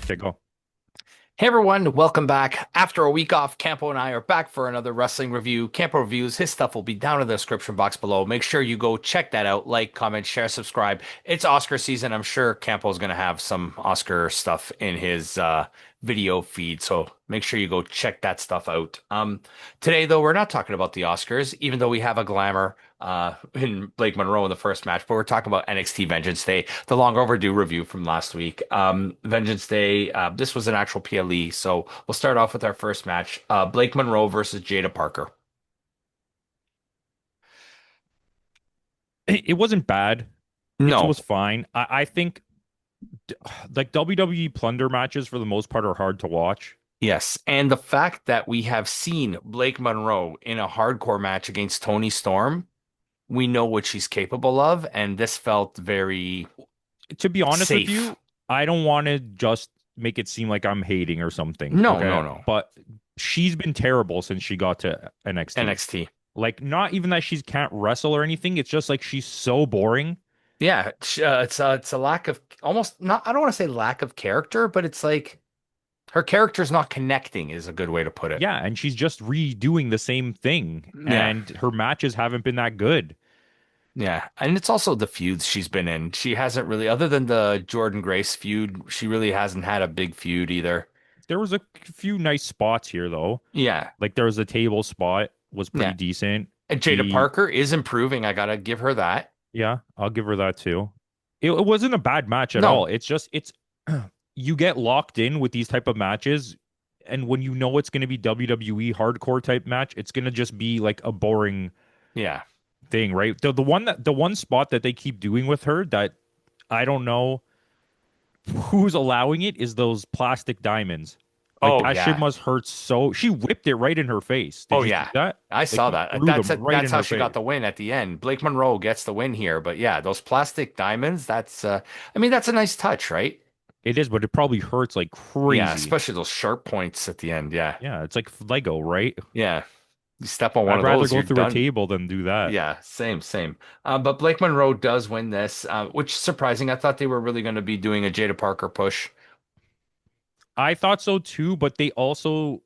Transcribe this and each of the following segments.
Okay, go. Hey everyone, welcome back. After a week off, Campo and I are back for another wrestling review. Campo.Reviews, his stuff will be down in the description box below. Make sure you go check that out. Like, comment, share, subscribe. It's Oscar season. I'm sure Campo's going to have some Oscar stuff in his video feed, so make sure you go check that stuff out. Today, though, we're not talking about the Oscars, even though we have a glamour in Blake Monroe in the first match, but we're talking about NXT Vengeance Day, the long overdue review from last week. Vengeance Day, this was an actual PLE, so we'll start off with our first match, Blake Monroe versus Jada Parker. It wasn't bad. It No, was fine. I think like WWE plunder matches for the most part are hard to watch. yes, and the fact that we have seen Blake Monroe in a hardcore match against Tony Storm, we know what she's capable of, and this felt very To be honest with safe. you, I don't want to just make it seem like I'm hating or something. No, Okay. no, no. But she's been terrible since she got to NXT. NXT. Like, not even that she can't wrestle or anything. It's just like she's so boring. Yeah, it's a lack of almost not I don't want to say lack of character, but it's like her character's not connecting is a good way to put it. Yeah. And she's just redoing the same thing. Yeah. And her matches haven't been that good. Yeah. And it's also the feuds she's been in. She hasn't really, other than the Jordan Grace feud, she really hasn't had a big feud either. There was a few nice spots here, though. Yeah. Like there was a table spot was pretty Yeah. decent. And Jada The Parker is improving. I gotta give her that. Yeah, I'll give her that too. It wasn't a bad match at all. No. It's just it's you get locked in with these type of matches, and when you know it's going to be WWE hardcore type match, it's going to just be like a boring Yeah. thing, right? The one spot that they keep doing with her that I don't know who's allowing it is those plastic diamonds. Like Oh that shit yeah. must hurt so. She whipped it right in her face. Oh Did you see yeah. that? I Like saw she that. threw them right That's in how her she got face. the win at the end. Blake Monroe gets the win here, but yeah, those plastic diamonds, that's I mean that's a nice touch, right? It is, but it probably hurts like Yeah, crazy. especially those sharp points at the end. Yeah. Yeah, it's like Lego, right? Yeah. You step on one I'd of rather those, go you're through a done. table than do that. Yeah, same. But Blake Monroe does win this, which is surprising. I thought they were really going to be doing a Jada Parker push. I thought so too, but they also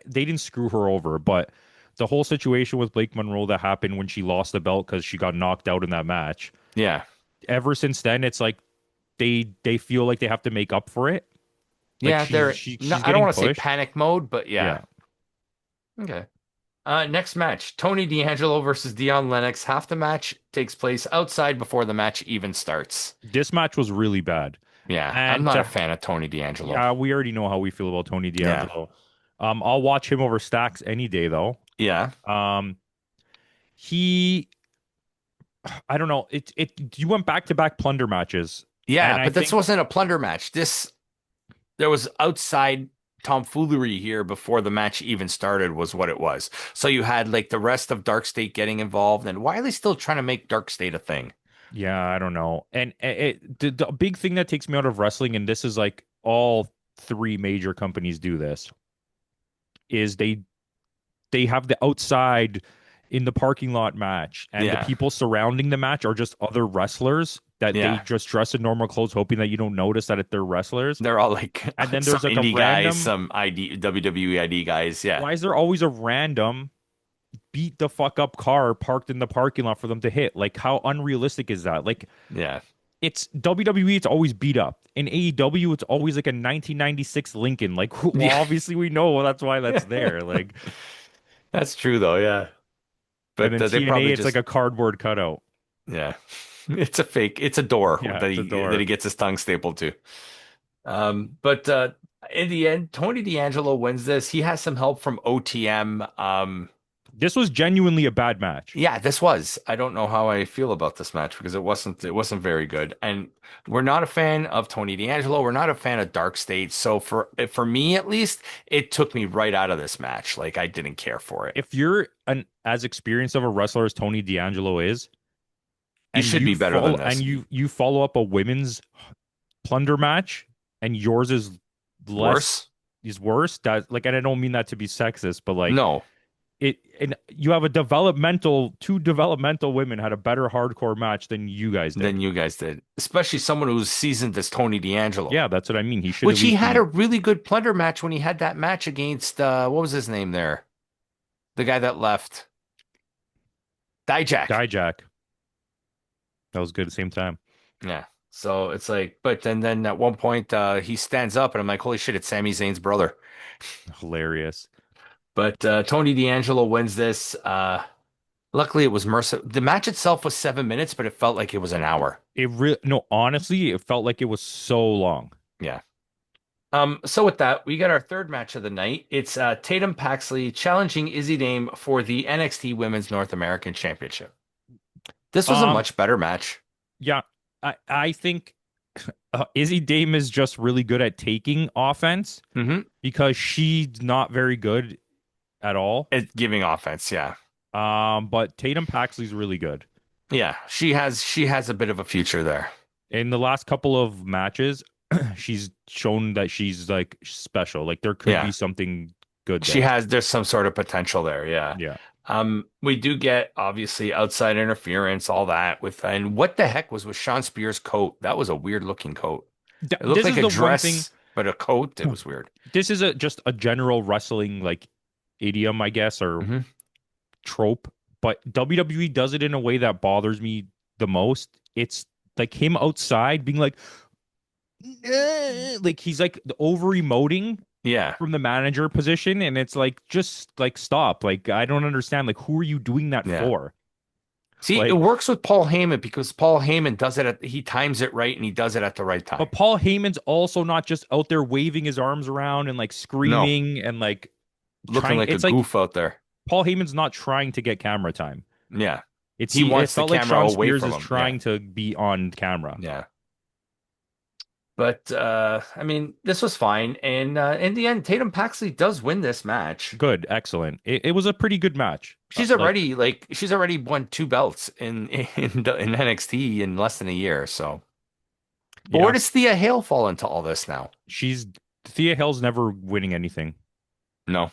they didn't screw her over. But the whole situation with Blake Monroe that happened when she lost the belt because she got knocked out in that match. Yeah. Ever since then, it's like they feel like they have to make up for it. Like Yeah, they're no, she's I don't getting want to say pushed. panic mode, but Yeah, yeah. Okay. Next match, Tony D'Angelo versus Dion Lennox. Half the match takes place outside before the match even starts. this match was really bad, Yeah, I'm and not a fan of Tony D'Angelo. yeah, we already know how we feel about Tony Yeah. D'Angelo. I'll watch him over Stacks any day though. Yeah. Um, he I don't know. It you went back to back plunder matches, Yeah, and I but this think wasn't a plunder match. There was outside tomfoolery here before the match even started was what it was. So you had like the rest of Dark State getting involved, and why are they still trying to make Dark State a thing? yeah, I don't know. And the big thing that takes me out of wrestling, and this is like all three major companies do this, is they have the outside in the parking lot match, and the Yeah. people surrounding the match are just other wrestlers that they Yeah. just dress in normal clothes, hoping that you don't notice that they're wrestlers. They're all like And then some there's like a indie guys, random. some ID WWE ID guys. Yeah. Why is there always a random beat the fuck up car parked in the parking lot for them to hit? Like, how unrealistic is that? Like, Yeah. it's WWE, it's always beat up. In AEW, it's always like a 1996 Lincoln. Like, well, Yeah. obviously we know that's why that's there. Like, That's true though, yeah. and But then they TNA, probably it's like just a cardboard cutout. yeah. It's a fake. It's a door Yeah, that it's a he door. gets his tongue stapled to. But in the end, Tony D'Angelo wins this. He has some help from OTM. This was genuinely a bad match. Yeah, this was. I don't know how I feel about this match because it wasn't very good. And we're not a fan of Tony D'Angelo. We're not a fan of Dark State. So for me at least, it took me right out of this match. Like I didn't care for it. If you're an as experienced of a wrestler as Tony D'Angelo is, You and should be better than this. you follow up a women's plunder match, and yours is less Worse? is worse, that like, and I don't mean that to be sexist, but like No. and you have two developmental women had a better hardcore match than you guys did. than you guys did, especially someone who's seasoned as Tony D'Angelo, Yeah, that's what I mean. He should at which he least had a be really good plunder match when he had that match against what was his name there? The guy that left. Dijak. Dijak. That was good at the same time. Yeah. So it's like, but then at one point he stands up and I'm like, holy shit, it's Sami Zayn's brother. Hilarious. But Tony D'Angelo wins this. Luckily it was merciful. The match itself was 7 minutes, but it felt like it was an hour. It really no, honestly, it felt like it was so long. Yeah. So with that, we got our third match of the night. It's Tatum Paxley challenging Izzy Dame for the NXT Women's North American Championship. This was a Um, much better match. yeah, I think Izzy Dame is just really good at taking offense Hmm. because she's not very good at all. It giving offense, yeah. But Tatum Paxley's really good. Yeah, she has a bit of a future there. In the last couple of matches, she's shown that she's like special. Like there could be Yeah. something good there. There's some sort of potential there, yeah. Yeah. We do get obviously outside interference, all that and what the heck was with Sean Spears' coat? That was a weird looking coat. It looked This like is a the one thing. dress, but a coat. It was weird. This is just a general wrestling like idiom, I guess, or Hmm. trope. But WWE does it in a way that bothers me the most. It's like him outside being like he's like over emoting Yeah. from the manager position, and it's like just like stop. Like I don't understand. Like who are you doing that Yeah. for? See, it Like, works with Paul Heyman because Paul Heyman does he times it right and he does it at the right time. but Paul Heyman's also not just out there waving his arms around and like No, screaming and like looking trying. like a It's like goof out there. Paul Heyman's not trying to get camera time. Yeah. It's He it wants the felt like camera Sean away Spears from is him. Yeah. trying to be on camera. Yeah. But I mean, this was fine. And in the end, Tatum Paxley does win this match. Good, excellent. It was a pretty good match. Like, She's already won two belts in NXT in less than a year. So, but where yeah, does Thea Hale fall into all this now? she's Thea Hale's never winning anything. No,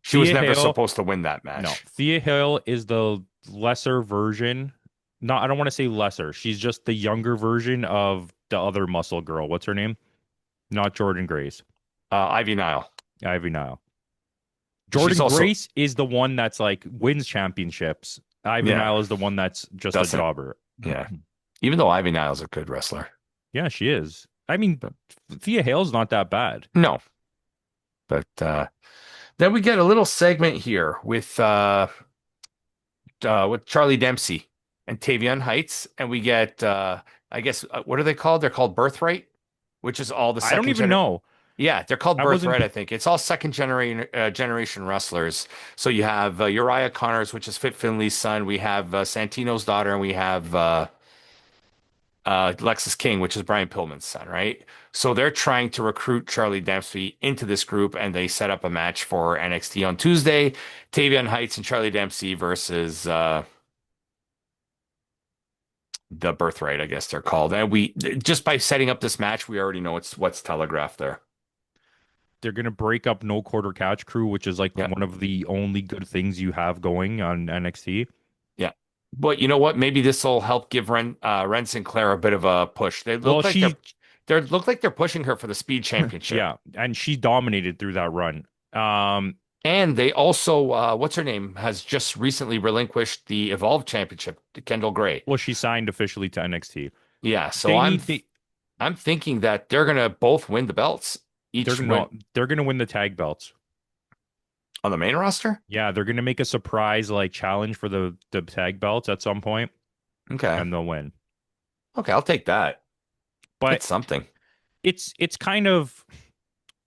she was Thea never Hale, supposed to win that no, match. Thea Hale is the lesser version. Not, I don't want to say lesser. She's just the younger version of the other muscle girl. What's her name? Not Jordan Grace. Ivy Nile. Ivy Nile. She's Jordan also Grace is the one that's like wins championships. Ivy yeah, Nile is the one that's just a doesn't jobber. yeah. Even though Ivy Nile's a good wrestler. Yeah, she is. I mean, Thea Hale's not that bad. No, but then we get a little segment here with Charlie Dempsey and Tavion Heights, and we get I guess what are they called? They're called Birthright, which is all the I don't second even gen. know. Yeah, they're called I wasn't. Birthright, I think. It's all second generation wrestlers. So you have Uriah Connors, which is Fit Finley's son. We have Santino's daughter, and we have Lexus King, which is Brian Pillman's son, right? So they're trying to recruit Charlie Dempsey into this group, and they set up a match for NXT on Tuesday. Tavion Heights and Charlie Dempsey versus the Birthright, I guess they're called. And we just by setting up this match, we already know what's telegraphed there. They're gonna break up No Quarter Catch Crew, which is like Yeah, one of the only good things you have going on NXT. yeah. But you know what? Maybe this will help give Ren Sinclair a bit of a push. Well, They look like they're pushing her for the Speed Championship. yeah, and she dominated through that run. And they also, what's her name, has just recently relinquished the Evolve Championship to Kendall Gray. Well, she signed officially to NXT. Yeah, so They I'm need they I'm thinking that they're gonna both win the belts they're each gonna win they're gonna win the tag belts. on the main roster. Yeah, they're gonna make a surprise like challenge for the tag belts at some point, Okay, and they'll win. okay, I'll take that. But It's something. it's kind of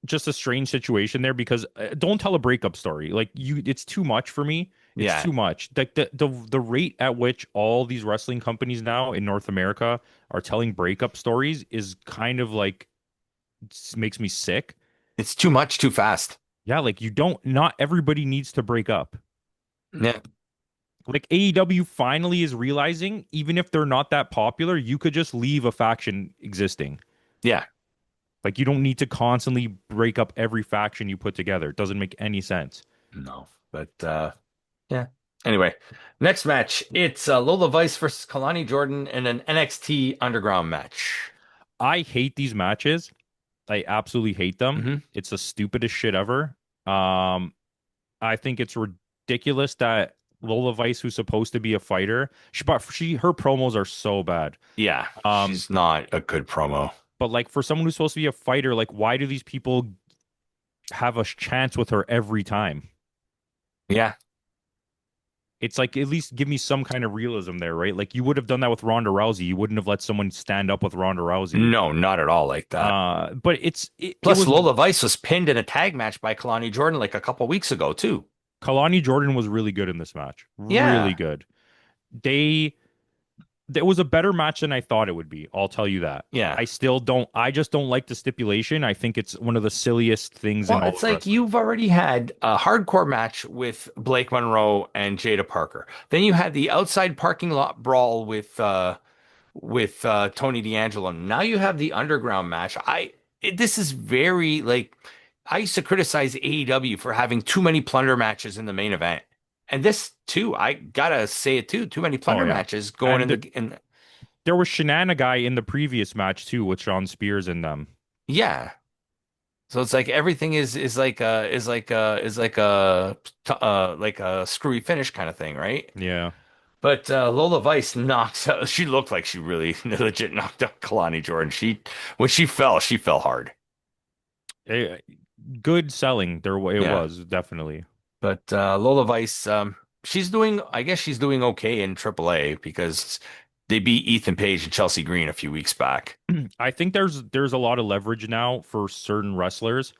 just a strange situation there because don't tell a breakup story. Like it's too much for me. It's Yeah, too much. Like the rate at which all these wrestling companies now in North America are telling breakup stories is kind of like makes me sick. it's too much, too fast. Yeah, like not everybody needs to break up. Yeah, Like AEW finally is realizing even if they're not that popular, you could just leave a faction existing. yeah, Like you don't need to constantly break up every faction you put together. It doesn't make any sense. no, but Yeah. Anyway, next match. It's Lola Vice versus Kalani Jordan in an NXT Underground match. I hate these matches. I absolutely hate them. Hmm. It's the stupidest shit ever. Um, I think it's ridiculous that Lola Vice, who's supposed to be a fighter, her promos are so bad. Yeah, Um, she's not a good promo. but like for someone who's supposed to be a fighter, like why do these people have a chance with her every time? Yeah. It's like at least give me some kind of realism there, right? Like you would have done that with Ronda Rousey. You wouldn't have let someone stand up with Ronda Rousey. No, not at all like that. But it Plus, was Lola Vice was pinned in a tag match by Kalani Jordan like a couple weeks ago, too. Kalani Jordan was really good in this match. Really Yeah. good. They It was a better match than I thought it would be. I'll tell you that. Yeah. I just don't like the stipulation. I think it's one of the silliest things in Well, all it's of like wrestling. you've already had a hardcore match with Blake Monroe and Jada Parker. Then you had the outside parking lot brawl with Tony D'Angelo. Now you have the underground match. This is very like I used to criticize AEW for having too many plunder matches in the main event. And this too, I gotta say it too, too many Oh plunder yeah. matches going And in the in there was Guy in the previous match too with Sean Spears in them. yeah. So it's like everything is like a screwy finish kind of thing, right? Yeah. But Lola Vice knocked out. She looked like she really legit knocked out Kalani Jordan. When she fell hard. Eh, Good selling. It Yeah. was definitely. But Lola Vice, I guess she's doing okay in AAA because they beat Ethan Page and Chelsea Green a few weeks back. I think there's a lot of leverage now for certain wrestlers,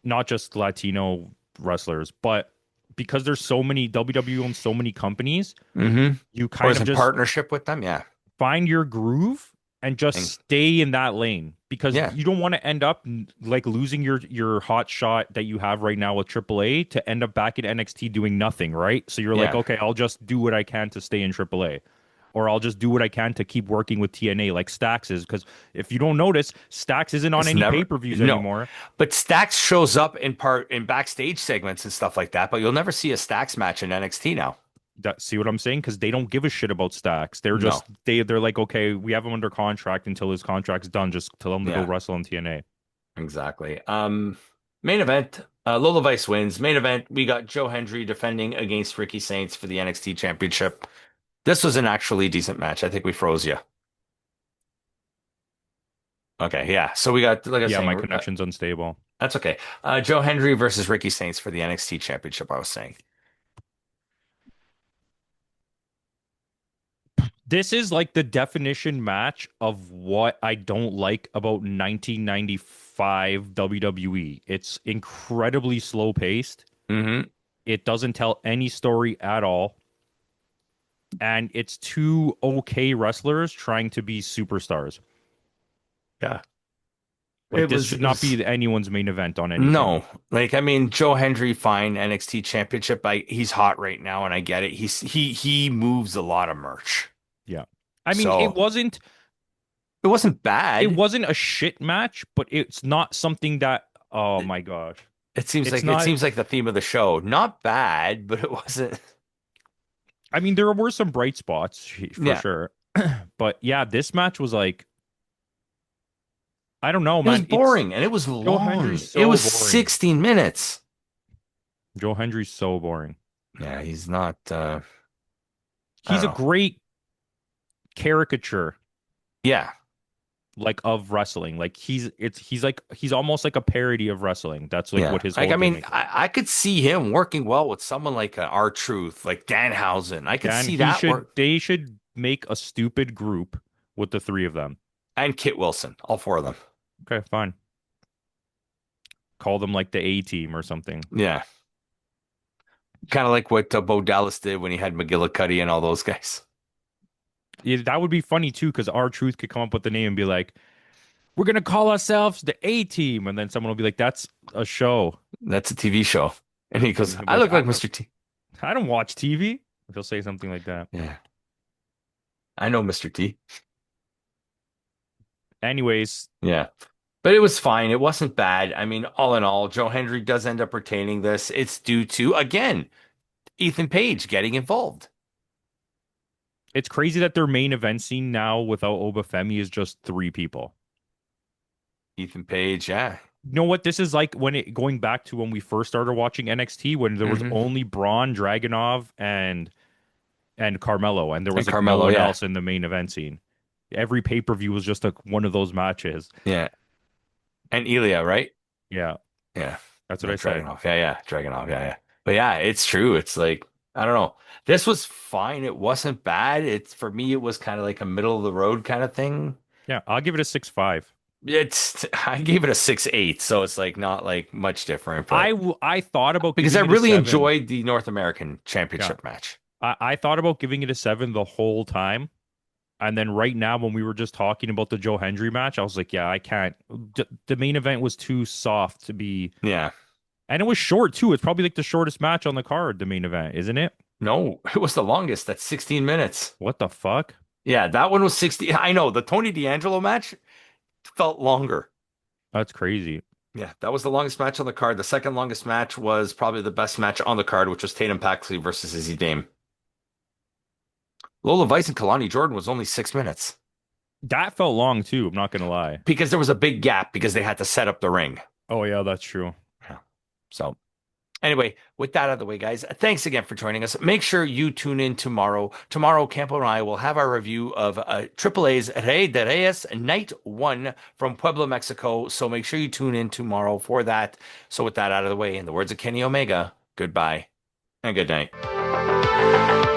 not just Latino wrestlers, but because there's so many WWE owns so many companies, Hmm. you Or kind is of in just partnership with them? Yeah. find your groove and just And stay in that lane because yeah. you don't want to end up like losing your hot shot that you have right now with AAA to end up back in NXT doing nothing, right? So you're like, Yeah. okay, I'll just do what I can to stay in AAA. Or I'll just do what I can to keep working with TNA like Stax is. Because if you don't notice, Stax isn't on It's any never pay-per-views no. anymore. But Stax shows up in backstage segments and stuff like that, but you'll never see a Stax match in NXT now. See what I'm saying? Because they don't give a shit about Stax. They're No. just they're like, okay, we have him under contract until his contract's done. Just tell him to go Yeah, wrestle in TNA. exactly. Main event, Lola Vice wins. Main event, we got Joe Hendry defending against Ricky Saints for the NXT Championship. This was an actually decent match. I think we froze you. Okay, yeah. So we got, like I was Yeah, my saying, connection's unstable. that's okay. Joe Hendry versus Ricky Saints for the NXT Championship, I was saying. This is like the definition match of what I don't like about 1995 WWE. It's incredibly slow paced. Hmm. It doesn't tell any story at all. And it's two okay wrestlers trying to be superstars. Yeah. Like It this was, should it not was be anyone's main event on anything. No, like I mean, Joe Hendry, fine, NXT Championship. He's hot right now, and I get it. He moves a lot of merch, Yeah. I mean, so it wasn't it bad. wasn't a shit match, but it's not something that oh It, my gosh. it It's not seems like the theme of the show. Not bad, but it wasn't. I mean, there were some bright spots for Yeah, sure. But yeah, this match was like I don't know, it was man. It's boring, and it was Joe long. Hendry's It so was boring. 16 minutes. Joe Hendry's so boring. Yeah, he's not. I He's don't a know. great caricature Yeah, like of wrestling. Like he's almost like a parody of wrestling. That's like yeah. what his Like whole I mean, gimmick is. I could see him working well with someone like R-Truth, like Danhausen. I could Dan, see that work. they should make a stupid group with the three of them. And Kit Wilson, all four of them. Okay, fine. Call them like the A team or something. Yeah. Kind of like what Bo Dallas did when he had McGillicuddy and all those guys. Yeah, that would be funny too, because our truth could come up with the name and be like, we're gonna call ourselves the A team, and then someone will be like, "That's a show." That's a TV show. And he And goes, he'll be I like, look like Mr. T. I don't watch TV." He'll say something like that. Yeah, I know Mr. T. Anyways, Yeah. But it was fine. It wasn't bad. I mean, all in all, Joe Hendry does end up retaining this. It's due to, again, Ethan Page getting involved. It's crazy that their main event scene now without Obafemi is just three people. Ethan Page, yeah. You know what this is like when it going back to when we first started watching NXT when there was Hmm. only Braun, Dragunov, and Carmelo, and there And was like no Carmelo, one yeah. else in the main event scene. Every pay-per-view was just like one of those matches. Yeah. And Ilya, right? Yeah, Yeah. that's what No, I said. Dragunov. Yeah, yeah. Dragunov. Yeah, yeah. But yeah, it's true. It's like, I don't know. This was fine. It wasn't bad. It's for me, it was kind of like a middle of the road kind of thing. Yeah, I'll give it a 6.5. I gave it a 6.8, so it's like not like much different, but I thought about because I giving it a really 7. enjoyed the North American Yeah, Championship match. I thought about giving it a 7 the whole time. And then right now, when we were just talking about the Joe Hendry match, I was like, yeah, I can't. The main event was too soft to be, Yeah. and it was short too. It's probably like the shortest match on the card, the main event, isn't it? No, it was the longest. That's 16 minutes. What the fuck? Yeah, that one was 60. I know the Tony D'Angelo match felt longer. That's crazy. Yeah, that was the longest match on the card. The second longest match was probably the best match on the card, which was Tatum Paxley versus Izzy Dame. Lola Vice and Kalani Jordan was only 6 minutes That felt long too. I'm not gonna lie. because there was a big gap because they had to set up the ring. Oh yeah, that's true. Yeah. So anyway, with that out of the way, guys, thanks again for joining us. Make sure you tune in tomorrow. Tomorrow, Campo and I will have our review of AAA's Rey de Reyes Night 1 from Puebla, Mexico. So make sure you tune in tomorrow for that. So with that out of the way, in the words of Kenny Omega, goodbye and good night.